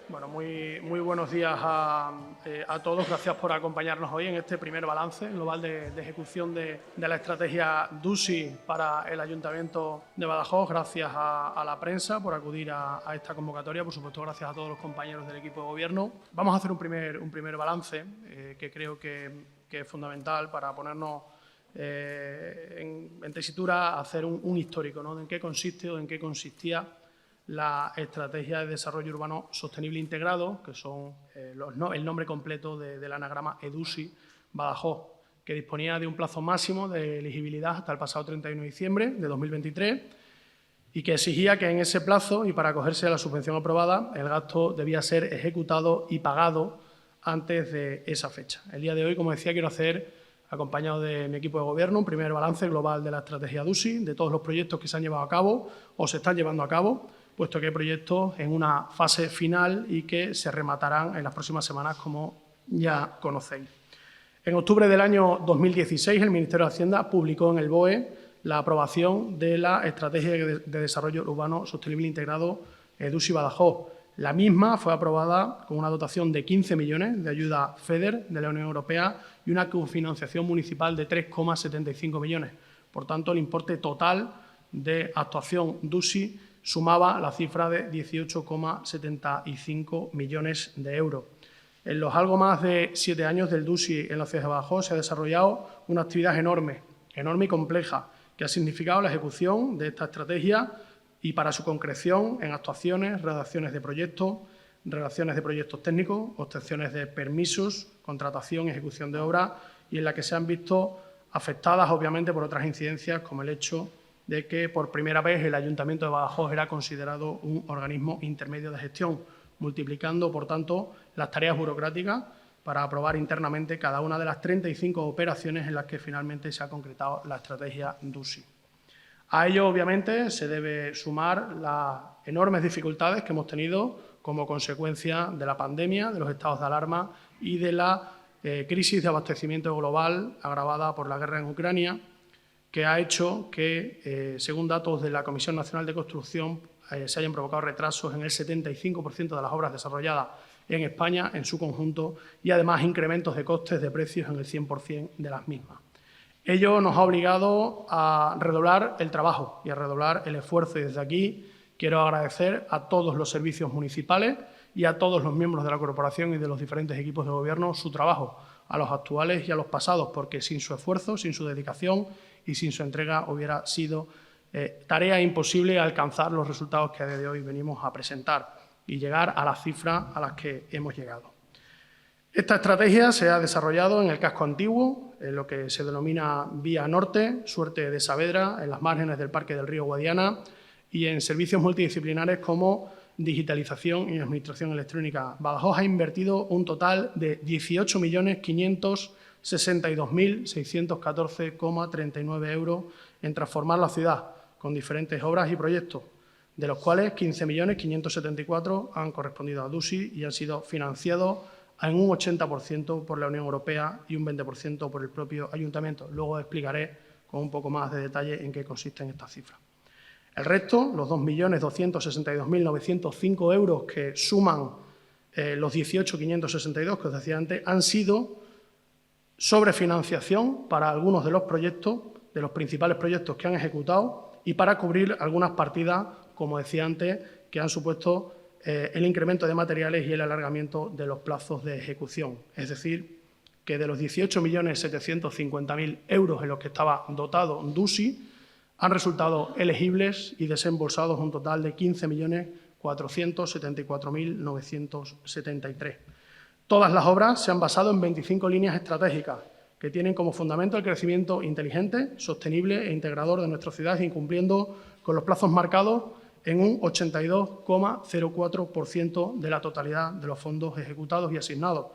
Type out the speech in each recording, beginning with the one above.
Bueno, muy buenos días a todos. Gracias por acompañarnos hoy en este primer balance global de ejecución de la estrategia DUSI para el Ayuntamiento de Badajoz. Gracias a la prensa por acudir a esta convocatoria. Por supuesto, gracias a todos los compañeros del equipo de gobierno. Vamos a hacer un primer balance que creo que es fundamental para ponernos en tesitura, hacer un histórico, ¿no? De en qué consiste o en qué consistía la Estrategia de Desarrollo Urbano Sostenible Integrado, que son el nombre completo del anagrama EDUSI Badajoz, que disponía de un plazo máximo de elegibilidad hasta el pasado 31 de diciembre de 2023 y que exigía que en ese plazo y para acogerse a la subvención aprobada el gasto debía ser ejecutado y pagado antes de esa fecha. El día de hoy, como decía, quiero hacer, acompañado de mi equipo de gobierno, un primer balance global de la estrategia DUSI, de todos los proyectos que se han llevado a cabo o se están llevando a cabo, puesto que hay proyectos en una fase final y que se rematarán en las próximas semanas, como ya conocéis. En octubre del año 2016, el Ministerio de Hacienda publicó en el BOE la aprobación de la Estrategia de Desarrollo Urbano Sostenible Integrado EDUSI Badajoz. La misma fue aprobada con una dotación de 15 millones de ayuda FEDER de la Unión Europea y una cofinanciación municipal de 3,75 millones. Por tanto, el importe total de actuación DUSI sumaba la cifra de 18,75 millones de euros. En los algo más de 7 años del DUSI en la ciudad de Badajoz se ha desarrollado una actividad enorme y compleja, que ha significado la ejecución de esta estrategia y para su concreción en actuaciones, redacciones de proyectos técnicos, obtenciones de permisos, contratación y ejecución de obras, y en la que se han visto afectadas, obviamente, por otras incidencias, como el hecho de que por primera vez el Ayuntamiento de Badajoz era considerado un organismo intermedio de gestión, multiplicando, por tanto, las tareas burocráticas para aprobar internamente cada una de las 35 operaciones en las que finalmente se ha concretado la estrategia DUSI. A ello, obviamente, se debe sumar las enormes dificultades que hemos tenido como consecuencia de la pandemia, de los estados de alarma y de la crisis de abastecimiento global agravada por la guerra en Ucrania, que ha hecho que, según datos de la Comisión Nacional de Construcción, se hayan provocado retrasos en el 75% de las obras desarrolladas en España en su conjunto y, además, incrementos de costes de precios en el 100% de las mismas. Ello nos ha obligado a redoblar el trabajo y a redoblar el esfuerzo. Y desde aquí quiero agradecer a todos los servicios municipales y a todos los miembros de la corporación y de los diferentes equipos de gobierno su trabajo, a los actuales y a los pasados, porque sin su esfuerzo, sin su dedicación y sin su entrega hubiera sido tarea imposible alcanzar los resultados que a día de hoy venimos a presentar y llegar a las cifras a las que hemos llegado. Esta estrategia se ha desarrollado en el casco antiguo, en lo que se denomina Vía Norte, Suerte de Saavedra, en las márgenes del Parque del Río Guadiana y en servicios multidisciplinares como digitalización y administración electrónica. Badajoz ha invertido un total de 18.562.614,39 euros en transformar la ciudad con diferentes obras y proyectos, de los cuales 15.574.000 han correspondido a DUSI y han sido financiados en un 80% por la Unión Europea y un 20% por el propio Ayuntamiento. Luego explicaré con un poco más de detalle en qué consisten estas cifras. El resto, los 2.262.905 euros que suman los 18.562 que os decía antes, han sido sobrefinanciación para algunos de los proyectos, de los principales proyectos que han ejecutado y para cubrir algunas partidas, como decía antes, que han supuesto el incremento de materiales y el alargamiento de los plazos de ejecución. Es decir, que de los 18.750.000 euros en los que estaba dotado DUSI, han resultado elegibles y desembolsados un total de 15.474.973. Todas las obras se han basado en 25 líneas estratégicas que tienen como fundamento el crecimiento inteligente, sostenible e integrador de nuestra ciudad, incumpliendo con los plazos marcados en un 82,04% de la totalidad de los fondos ejecutados y asignados.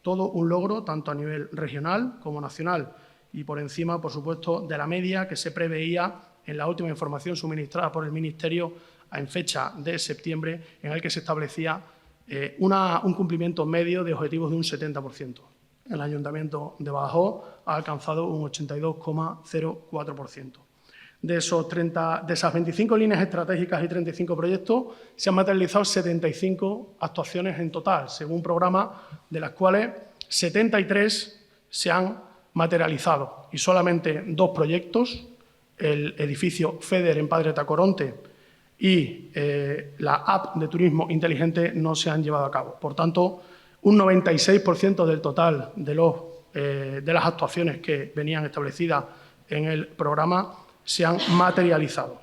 Todo un logro tanto a nivel regional como nacional y por encima, por supuesto, de la media que se preveía en la última información suministrada por el Ministerio en fecha de septiembre, en el que se establecía un cumplimiento medio de objetivos de un 70%. El Ayuntamiento de Badajoz ha alcanzado un 82,04%. De esas 25 líneas estratégicas y 35 proyectos, se han materializado 75 actuaciones en total, según programa, de las cuales 73 se han materializado y solamente 2 proyectos, el edificio FEDER en Padre Tacoronte y la app de turismo inteligente, no se han llevado a cabo. Por tanto, un 96% del total de las actuaciones que venían establecidas en el programa se han materializado.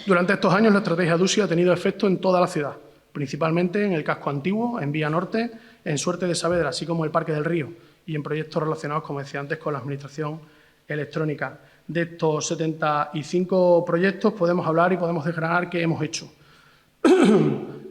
Durante estos años, la estrategia DUSI ha tenido efecto en toda la ciudad, principalmente en el casco antiguo, en Vía Norte, en Suerte de Saavedra, así como el Parque del Río, y en proyectos relacionados, como decía antes, con la administración electrónica. De estos 75 proyectos podemos hablar y podemos desgranar qué hemos hecho.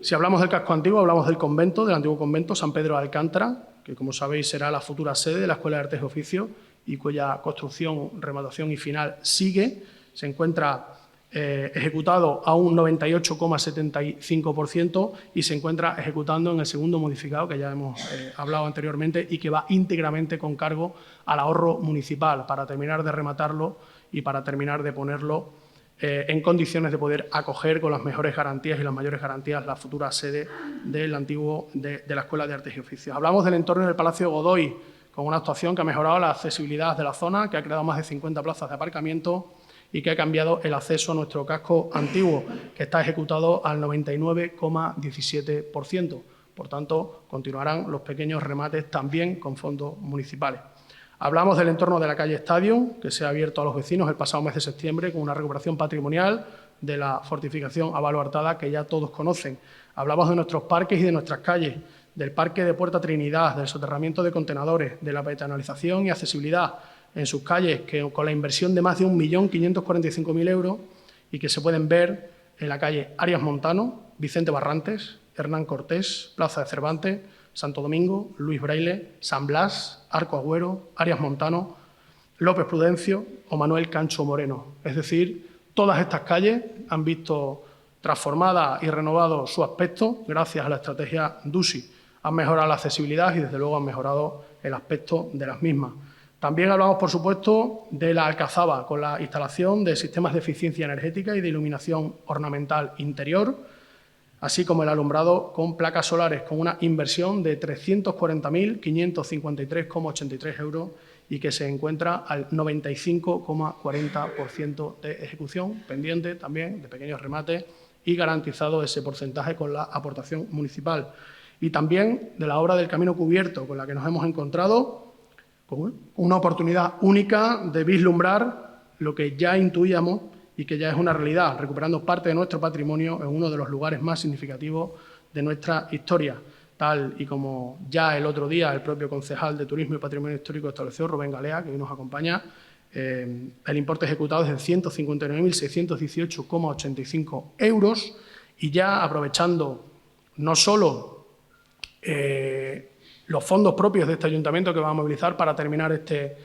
Si hablamos del casco antiguo, hablamos del convento, del antiguo convento San Pedro de Alcántara, que, como sabéis, será la futura sede de la Escuela de Artes y Oficios y cuya construcción, remodelación y final sigue. Se encuentra ejecutado a un 98,75% y se encuentra ejecutando en el segundo modificado, que ya hemos hablado anteriormente, y que va íntegramente con cargo al ahorro municipal para terminar de rematarlo y para terminar de ponerlo en condiciones de poder acoger con las mejores garantías y las mayores garantías la futura sede de la Escuela de Artes y Oficios. Hablamos del entorno del Palacio Godoy, con una actuación que ha mejorado la accesibilidad de la zona, que ha creado más de 50 plazas de aparcamiento y que ha cambiado el acceso a nuestro casco antiguo, que está ejecutado al 99,17%. Por tanto, continuarán los pequeños remates también con fondos municipales. Hablamos del entorno de la calle Estadio, que se ha abierto a los vecinos el pasado mes de septiembre con una recuperación patrimonial de la fortificación Abalo-Artada, que ya todos conocen. Hablamos de nuestros parques y de nuestras calles, del Parque de Puerta Trinidad, del soterramiento de contenedores, de la peatonalización y accesibilidad en sus calles, que con la inversión de más de 1.545.000 euros y que se pueden ver en la calle Arias Montano, Vicente Barrantes, Hernán Cortés, Plaza de Cervantes, Santo Domingo, Luis Braille, San Blas, Arco Agüero, Arias Montano, López Prudencio o Manuel Cancho Moreno. Es decir, todas estas calles han visto transformada y renovado su aspecto gracias a la estrategia DUSI. Han mejorado la accesibilidad y, desde luego, han mejorado el aspecto de las mismas. También hablamos, por supuesto, de la Alcazaba, con la instalación de sistemas de eficiencia energética y de iluminación ornamental interior, así como el alumbrado con placas solares, con una inversión de 340.553,83 euros y que se encuentra al 95,40% de ejecución, pendiente también de pequeños remates y garantizado ese porcentaje con la aportación municipal. Y también de la obra del Camino Cubierto, con la que nos hemos encontrado con una oportunidad única de vislumbrar lo que ya intuíamos y que ya es una realidad, recuperando parte de nuestro patrimonio en uno de los lugares más significativos de nuestra historia, tal y como ya el otro día el propio concejal de Turismo y Patrimonio Histórico estableció, Rubén Galea, que hoy nos acompaña. El importe ejecutado es de 159.618,85 euros y ya aprovechando no solo los fondos propios de este ayuntamiento que va a movilizar para terminar este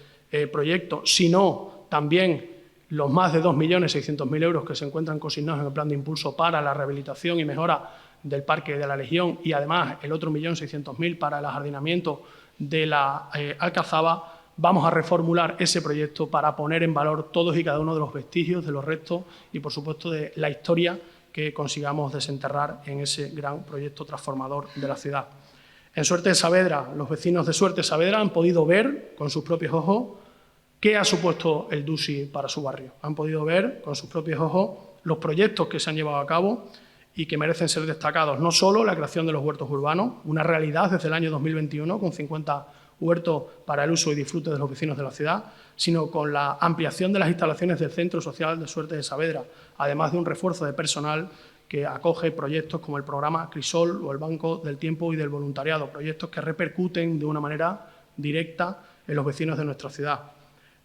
proyecto, sino también los más de 2.600.000 euros que se encuentran consignados en el plan de impulso para la rehabilitación y mejora del Parque de la Legión y, además, el otro 1.600.000 para el ajardinamiento de la Alcazaba. Vamos a reformular ese proyecto para poner en valor todos y cada uno de los vestigios, de los restos y, por supuesto, de la historia que consigamos desenterrar en ese gran proyecto transformador de la ciudad. En Suerte de Saavedra, los vecinos de Suerte de Saavedra han podido ver con sus propios ojos qué ha supuesto el DUSI para su barrio. Han podido ver con sus propios ojos los proyectos que se han llevado a cabo y que merecen ser destacados. No solo la creación de los huertos urbanos, una realidad desde el año 2021 con 50 huertos para el uso y disfrute de los vecinos de la ciudad, sino con la ampliación de las instalaciones del Centro Social de Suerte de Saavedra, además de un refuerzo de personal que acoge proyectos como el programa Crisol o el Banco del Tiempo y del Voluntariado, proyectos que repercuten de una manera directa en los vecinos de nuestra ciudad.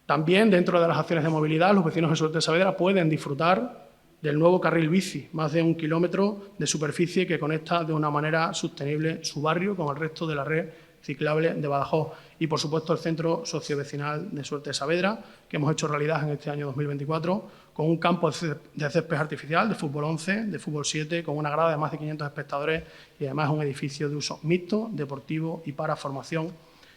También, dentro de las acciones de movilidad, los vecinos de Suerte de Saavedra pueden disfrutar del nuevo carril bici, más de 1 kilómetro de superficie que conecta de una manera sostenible su barrio con el resto de la red ciclable de Badajoz. Y, por supuesto, el Centro Sociovecinal de Suerte de Saavedra, que hemos hecho realidad en este año 2024, con un campo de césped artificial, de fútbol 11, de fútbol 7, con una grada de más de 500 espectadores y, además, un edificio de uso mixto, deportivo y para formación,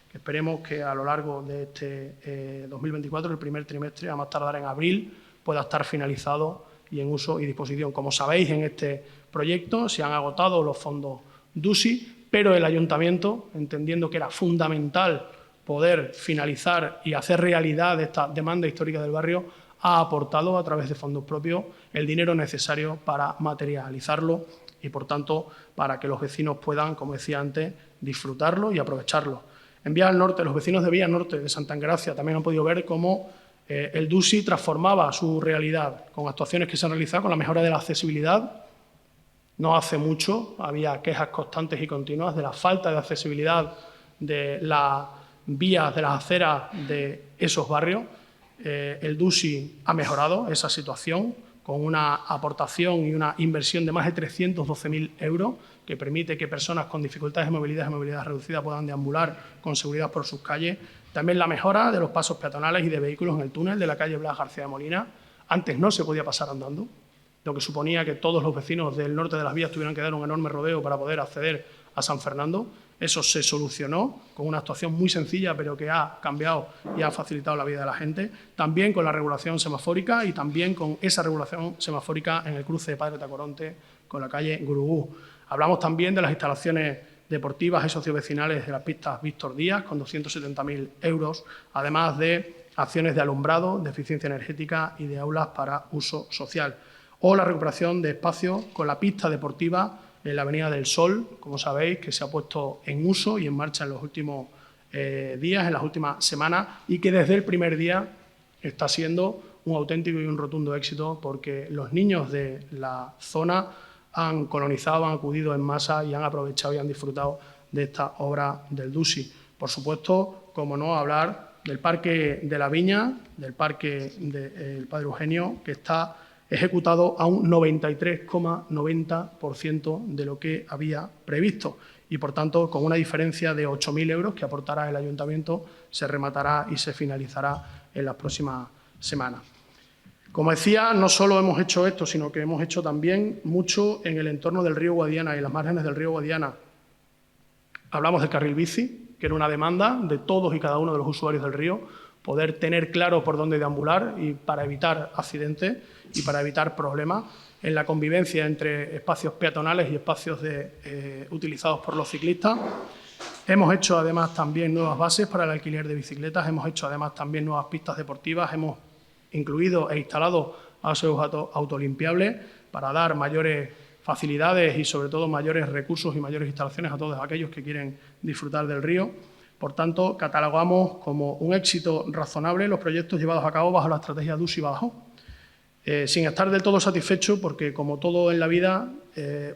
que esperemos que a lo largo de este 2024, el primer trimestre, a más tardar en abril, pueda estar finalizado y en uso y disposición. Como sabéis, en este proyecto se han agotado los fondos DUSI, pero el Ayuntamiento, entendiendo que era fundamental poder finalizar y hacer realidad esta demanda histórica del barrio, ha aportado a través de fondos propios el dinero necesario para materializarlo y, por tanto, para que los vecinos puedan, como decía antes, disfrutarlo y aprovecharlo. En Vías al Norte, los vecinos de Vías Norte de Santa Engracia también han podido ver cómo el DUSI transformaba su realidad con actuaciones que se han realizado con la mejora de la accesibilidad. No hace mucho había quejas constantes y continuas de la falta de accesibilidad de las vías, de las aceras de esos barrios. El DUSI ha mejorado esa situación con una aportación y una inversión de más de 312.000 euros que permite que personas con dificultades de movilidad reducida puedan deambular con seguridad por sus calles. También la mejora de los pasos peatonales y de vehículos en el túnel de la calle Blas García de Molina. Antes no se podía pasar andando, lo que suponía que todos los vecinos del norte de las vías tuvieran que dar un enorme rodeo para poder acceder a San Fernando. Eso se solucionó con una actuación muy sencilla, pero que ha cambiado y ha facilitado la vida de la gente. También con la regulación semafórica y también con esa regulación semafórica en el cruce de Padre Tacoronte con la calle Gurugú. Hablamos también de las instalaciones deportivas y sociovecinales de las pistas Víctor Díaz, con 270.000 euros, además de acciones de alumbrado, de eficiencia energética y de aulas para uso social. O la recuperación de espacios con la pista deportiva en la Avenida del Sol, como sabéis, que se ha puesto en uso y en marcha en los últimos días, en las últimas semanas, y que desde el primer día está siendo un auténtico y un rotundo éxito, porque los niños de la zona han colonizado, han acudido en masa y han aprovechado y han disfrutado de esta obra del DUSI. Por supuesto, como no, hablar del Parque de la Viña, del Parque del Padre Eugenio, que está ejecutado a un 93,90% de lo que había previsto y, por tanto, con una diferencia de 8.000 euros que aportará el Ayuntamiento, se rematará y se finalizará en las próximas semanas. Como decía, no solo hemos hecho esto, sino que hemos hecho también mucho en el entorno del río Guadiana y las márgenes del río Guadiana. Hablamos del carril bici, que era una demanda de todos y cada uno de los usuarios del río, poder tener claro por dónde deambular y para evitar accidentes y para evitar problemas en la convivencia entre espacios peatonales y espacios utilizados por los ciclistas. Hemos hecho además también nuevas bases para el alquiler de bicicletas, hemos hecho además también nuevas pistas deportivas, hemos incluido e instalado aseos autolimpiables para dar mayores facilidades y sobre todo mayores recursos y mayores instalaciones a todos aquellos que quieren disfrutar del río. Por tanto, catalogamos como un éxito razonable los proyectos llevados a cabo bajo la estrategia DUSI Badajoz. Sin estar del todo satisfecho, porque como todo en la vida,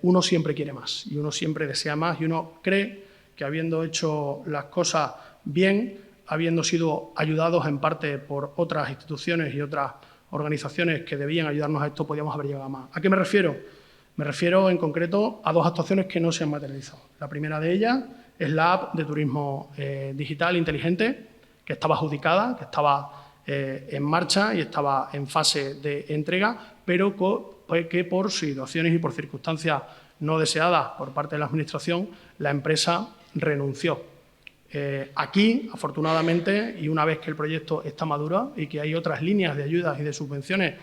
uno siempre quiere más y uno siempre desea más y uno cree que habiendo hecho las cosas bien, habiendo sido ayudados en parte por otras instituciones y otras organizaciones que debían ayudarnos a esto, podíamos haber llegado a más. ¿A qué me refiero? Me refiero en concreto a dos actuaciones que no se han materializado. La primera de ellas es la app de turismo digital inteligente, que estaba adjudicada, que estaba en marcha y estaba en fase de entrega, pero que por situaciones y por circunstancias no deseadas por parte de la Administración, la empresa renunció. Aquí, afortunadamente, y una vez que el proyecto está maduro y que hay otras líneas de ayudas y de subvenciones,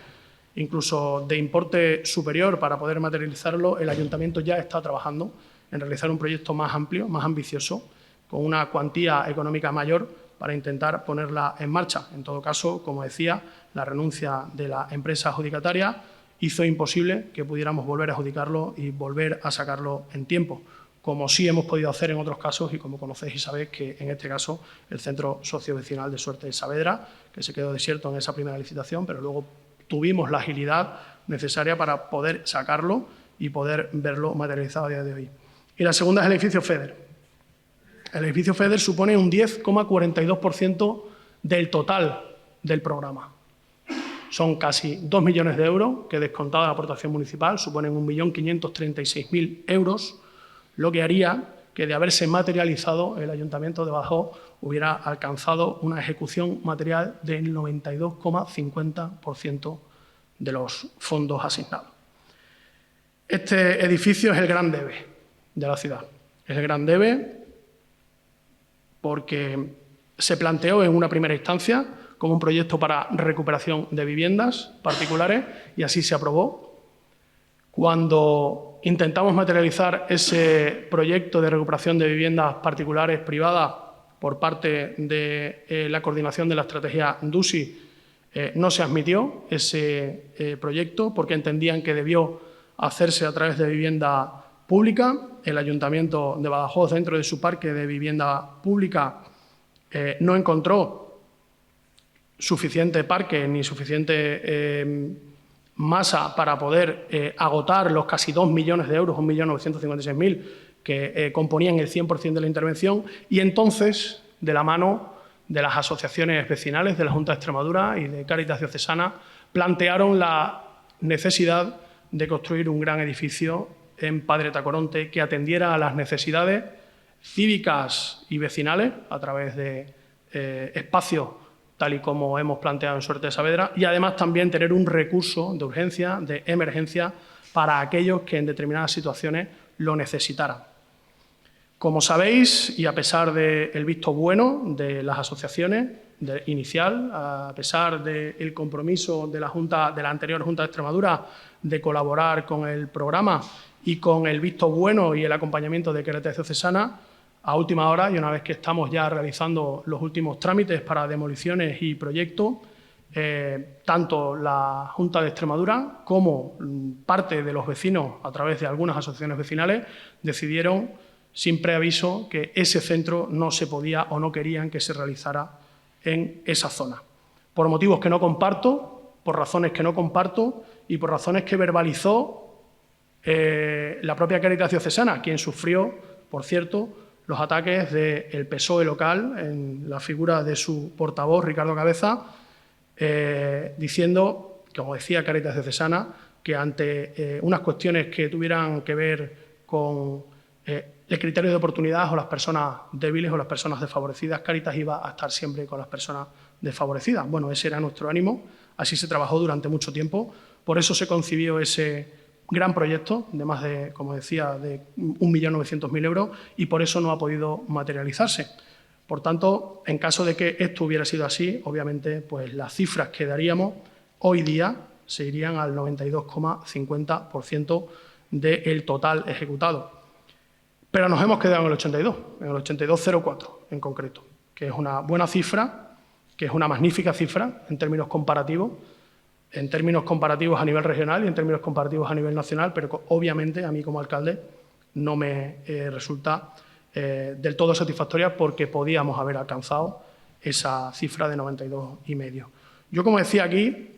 incluso de importe superior para poder materializarlo, el Ayuntamiento ya está trabajando en realizar un proyecto más amplio, más ambicioso, con una cuantía económica mayor para intentar ponerla en marcha. En todo caso, como decía, la renuncia de la empresa adjudicataria hizo imposible que pudiéramos volver a adjudicarlo y volver a sacarlo en tiempo, como sí hemos podido hacer en otros casos y como conocéis y sabéis que en este caso el Centro Sociovecinal de Suerte de Saavedra, que se quedó desierto en esa primera licitación, pero luego tuvimos la agilidad necesaria para poder sacarlo y poder verlo materializado a día de hoy. Y la segunda es el edificio FEDER. El edificio FEDER supone un 10,42% del total del programa. Son casi 2 millones de euros que, descontada la aportación municipal, suponen 1.536.000 euros, lo que haría que, de haberse materializado, el Ayuntamiento de Badajoz hubiera alcanzado una ejecución material del 92,50% de los fondos asignados. Este edificio es el gran debe de la ciudad. Es el gran debe porque se planteó en una primera instancia como un proyecto para recuperación de viviendas particulares y así se aprobó. Cuando intentamos materializar ese proyecto de recuperación de viviendas particulares privadas por parte de la coordinación de la estrategia DUSI, no se admitió ese proyecto porque entendían que debió hacerse a través de vivienda pública. El Ayuntamiento de Badajoz, dentro de su parque de vivienda pública, no encontró suficiente parque ni suficiente masa para poder agotar los casi 2 millones de euros, 1.956.000, que componían el 100% de la intervención, y entonces, de la mano de las asociaciones vecinales de la Junta de Extremadura y de Cáritas Diocesana, plantearon la necesidad de construir un gran edificio en Padre Tacoronte que atendiera a las necesidades cívicas y vecinales a través de espacios tal y como hemos planteado en Suerte de Saavedra, y además también tener un recurso de urgencia, de emergencia, para aquellos que en determinadas situaciones lo necesitaran. Como sabéis, y a pesar del visto bueno de las asociaciones inicial, a pesar del compromiso de la anterior Junta de Extremadura de colaborar con el programa y con el visto bueno y el acompañamiento de Cáritas Diocesana, a última hora, y una vez que estamos ya realizando los últimos trámites para demoliciones y proyectos, tanto la Junta de Extremadura como parte de los vecinos, a través de algunas asociaciones vecinales, decidieron sin preaviso que ese centro no se podía o no querían que se realizara en esa zona. Por motivos que no comparto, por razones que no comparto y por razones que verbalizó la propia Cáritas Diocesana, quien sufrió, por cierto, los ataques del PSOE local en la figura de su portavoz, Ricardo Cabeza, diciendo, como decía Cáritas Diocesana, que ante unas cuestiones que tuvieran que ver con el criterio de oportunidad o las personas débiles o las personas desfavorecidas, Cáritas iba a estar siempre con las personas desfavorecidas. Bueno, ese era nuestro ánimo, así se trabajó durante mucho tiempo, por eso se concibió ese gran proyecto de más de, como decía, de 1.900.000 euros, y por eso no ha podido materializarse. Por tanto, en caso de que esto hubiera sido así, obviamente pues las cifras que daríamos hoy día se irían al 92,50% del total ejecutado. Pero nos hemos quedado en el 82, en el 82,04 en concreto, que es una buena cifra, que es una magnífica cifra en términos comparativos a nivel regional y en términos comparativos a nivel nacional, pero obviamente a mí como alcalde no me resulta del todo satisfactoria porque podíamos haber alcanzado esa cifra de 92,5. Yo, como decía aquí,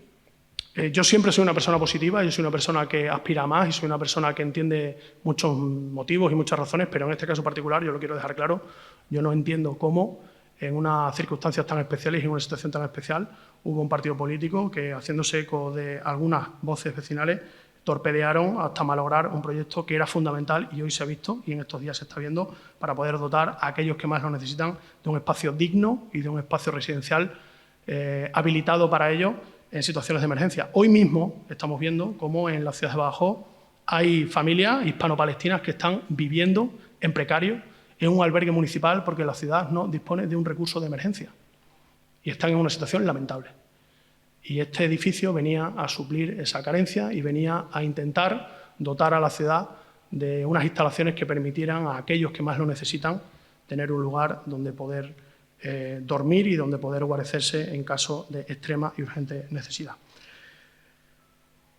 yo siempre soy una persona positiva, yo soy una persona que aspira a más y soy una persona que entiende muchos motivos y muchas razones, pero en este caso particular, yo lo quiero dejar claro, yo no entiendo cómo en unas circunstancias tan especiales y en una situación tan especial hubo un partido político que, haciéndose eco de algunas voces vecinales, torpedearon hasta malograr un proyecto que era fundamental y hoy se ha visto y en estos días se está viendo para poder dotar a aquellos que más lo necesitan de un espacio digno y de un espacio residencial habilitado para ello en situaciones de emergencia. Hoy mismo estamos viendo cómo en la ciudad de Badajoz hay familias hispano-palestinas que están viviendo en precario en un albergue municipal porque la ciudad no dispone de un recurso de emergencia y están en una situación lamentable. Y este edificio venía a suplir esa carencia y venía a intentar dotar a la ciudad de unas instalaciones que permitieran a aquellos que más lo necesitan tener un lugar donde poder dormir y donde poder guarecerse en caso de extrema y urgente necesidad.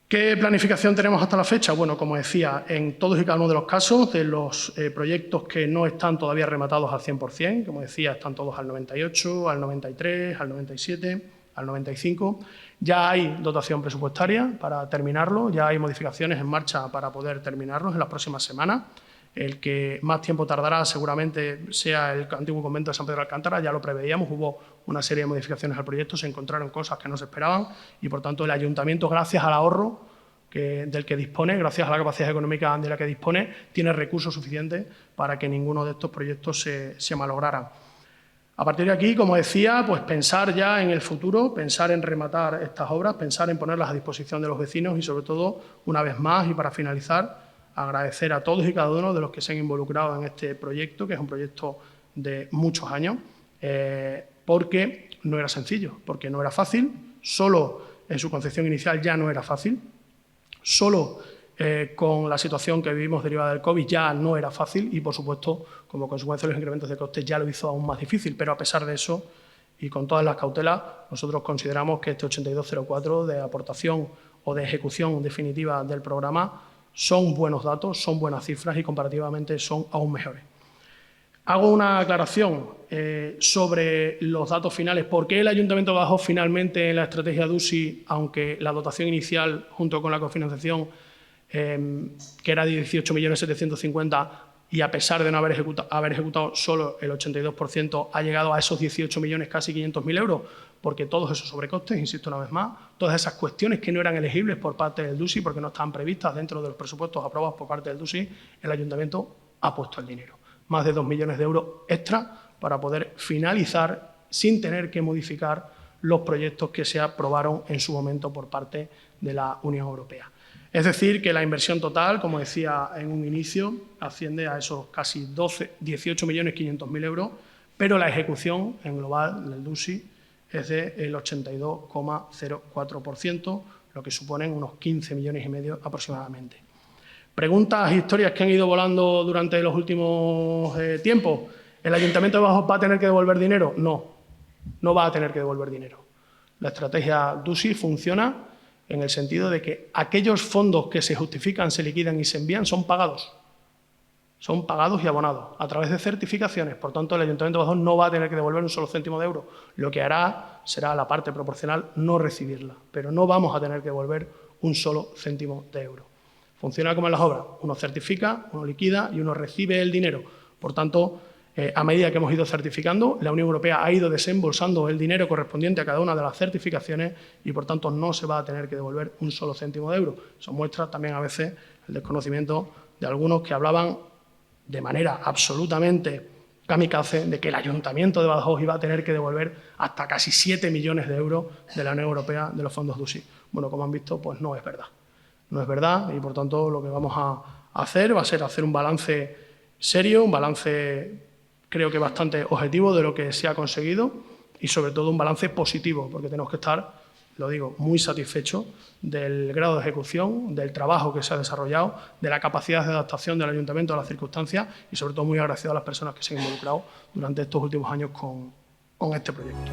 ¿Qué planificación tenemos hasta la fecha? Bueno, como decía, en todos y cada uno de los casos, de los proyectos que no están todavía rematados al 100%, como decía, están todos al 98, al 93, al 97, al 95. Ya hay dotación presupuestaria para terminarlo, ya hay modificaciones en marcha para poder terminarlos en las próximas semanas. El que más tiempo tardará seguramente sea el antiguo convento de San Pedro de Alcántara, ya lo preveíamos, hubo una serie de modificaciones al proyecto, se encontraron cosas que no se esperaban y, por tanto, el Ayuntamiento, gracias al ahorro del que dispone, gracias a la capacidad económica de la que dispone, tiene recursos suficientes para que ninguno de estos proyectos se malograran. A partir de aquí, como decía, pues pensar ya en el futuro, pensar en rematar estas obras, pensar en ponerlas a disposición de los vecinos y, sobre todo, una vez más y para finalizar, agradecer a todos y cada uno de los que se han involucrado en este proyecto, que es un proyecto de muchos años, porque no era sencillo, porque no era fácil, solo en su concepción inicial ya no era fácil, solo con la situación que vivimos derivada del COVID ya no era fácil y, por supuesto, como consecuencia de los incrementos de costes ya lo hizo aún más difícil, pero a pesar de eso y con todas las cautelas, nosotros consideramos que este 8204 de aportación o de ejecución definitiva del programa son buenos datos, son buenas cifras y comparativamente son aún mejores. Hago una aclaración sobre los datos finales. ¿Por qué el Ayuntamiento bajó finalmente en la estrategia DUSI, aunque la dotación inicial junto con la cofinanciación, que era de 18.750.000, y a pesar de no haber ejecutado solo el 82%, ha llegado a esos 18 millones, casi 500.000 euros? Porque todos esos sobrecostes, insisto una vez más, todas esas cuestiones que no eran elegibles por parte del DUSI porque no estaban previstas dentro de los presupuestos aprobados por parte del DUSI, el Ayuntamiento ha puesto el dinero. Más de 2 millones de euros extra para poder finalizar sin tener que modificar los proyectos que se aprobaron en su momento por parte de la Unión Europea. Es decir, que la inversión total, como decía en un inicio, asciende a esos casi 18.500.000 euros, pero la ejecución en global del DUSI es del 82,04%, lo que suponen unos 15,5 millones aproximadamente. Preguntas, historias que han ido volando durante los últimos tiempos. ¿El Ayuntamiento de Badajoz va a tener que devolver dinero? No, no va a tener que devolver dinero. La estrategia DUSI funciona en el sentido de que aquellos fondos que se justifican, se liquidan y se envían son pagados y abonados a través de certificaciones. Por tanto, el Ayuntamiento de Badajoz no va a tener que devolver un solo céntimo de euro. Lo que hará será la parte proporcional no recibirla, pero no vamos a tener que devolver un solo céntimo de euro. Funciona como en las obras. Uno certifica, uno liquida y uno recibe el dinero. Por tanto, a medida que hemos ido certificando, la Unión Europea ha ido desembolsando el dinero correspondiente a cada una de las certificaciones y, por tanto, no se va a tener que devolver un solo céntimo de euro. Eso muestra también a veces el desconocimiento de algunos que hablaban de manera absolutamente kamikaze de que el Ayuntamiento de Badajoz iba a tener que devolver hasta casi 7 millones de euros de la Unión Europea de los fondos DUSI. Bueno, como han visto, pues no es verdad. No es verdad y, por tanto, lo que vamos a hacer va a ser hacer un balance serio, un balance creo que bastante objetivo de lo que se ha conseguido y, sobre todo, un balance positivo, porque tenemos que estar, lo digo, muy satisfechos del grado de ejecución, del trabajo que se ha desarrollado, de la capacidad de adaptación del Ayuntamiento a las circunstancias y, sobre todo, muy agradecidos a las personas que se han involucrado durante estos últimos años con este proyecto.